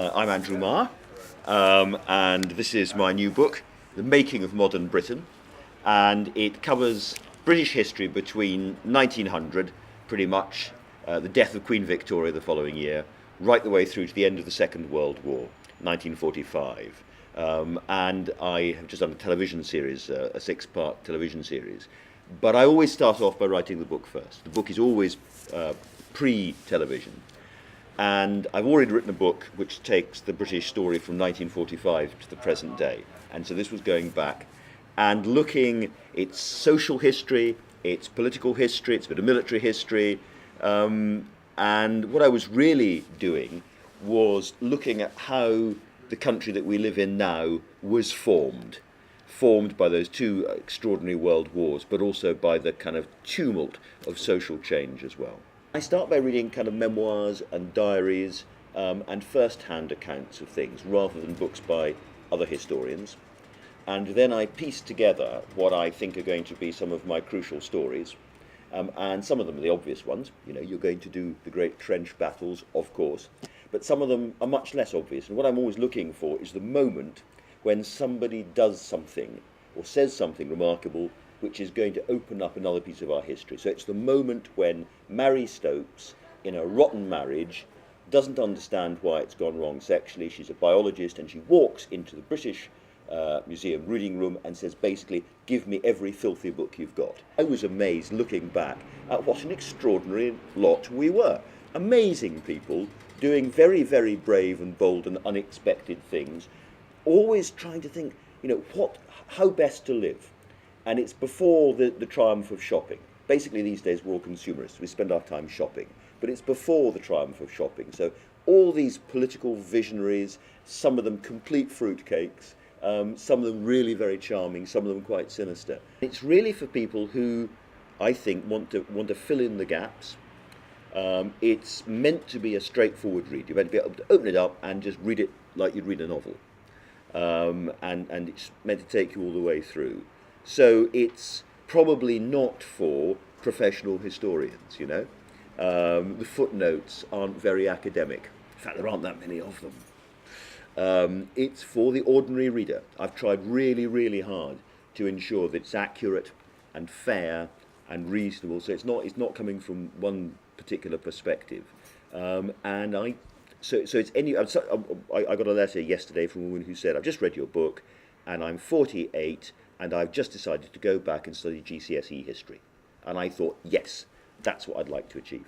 I'm Andrew Marr, and this is my new book, The Making of Modern Britain, and it covers British history between 1900, pretty much, the death of Queen Victoria the following year, right the way through to the end of the Second World War, 1945. And I have just done a television series, a six-part television series. But I always start off by writing the book first. The book is always pre-television. And I've already written a book which takes the British story from 1945 to the present day. And so this was going back and looking its social history, its political history, its bit of military history. And what I was really doing was looking at how the country that we live in now was formed by those two extraordinary world wars, but also by the kind of tumult of social change as well. I start by reading kind of memoirs and diaries and first-hand accounts of things rather than books by other historians. And then I piece together what I think are going to be some of my crucial stories. And some of them are the obvious ones. You know, you're going to do the great trench battles, of course. But some of them are much less obvious. And what I'm always looking for is the moment when somebody does something or says something remarkable which is going to open up another piece of our history. So it's the moment when Mary Stopes, in a rotten marriage, doesn't understand why it's gone wrong sexually. She's a biologist and she walks into the British Museum reading room and says, basically, give me every filthy book you've got. I was amazed looking back at what an extraordinary lot we were. Amazing people doing very, very brave and bold and unexpected things, always trying to think, you know, how best to live. And it's before the triumph of shopping. Basically, these days we're all consumerists. We spend our time shopping. But it's before the triumph of shopping. So all these political visionaries, some of them complete fruitcakes, some of them really very charming, some of them quite sinister. It's really for people who, I think, want to fill in the gaps. It's meant to be a straightforward read. You're meant to be able to open it up and just read it like you'd read a novel. And it's meant to take you all the way through. So it's probably not for professional historians, you know. The footnotes aren't very academic. In fact, there aren't that many of them. It's for the ordinary reader. I've tried really, really hard to ensure that it's accurate and fair and reasonable. So it's not coming from one particular perspective. So it's any. I got a letter yesterday from a woman who said, "I've just read your book, and I'm 48, and I've just decided to go back and study GCSE history." And I thought, yes, that's what I'd like to achieve.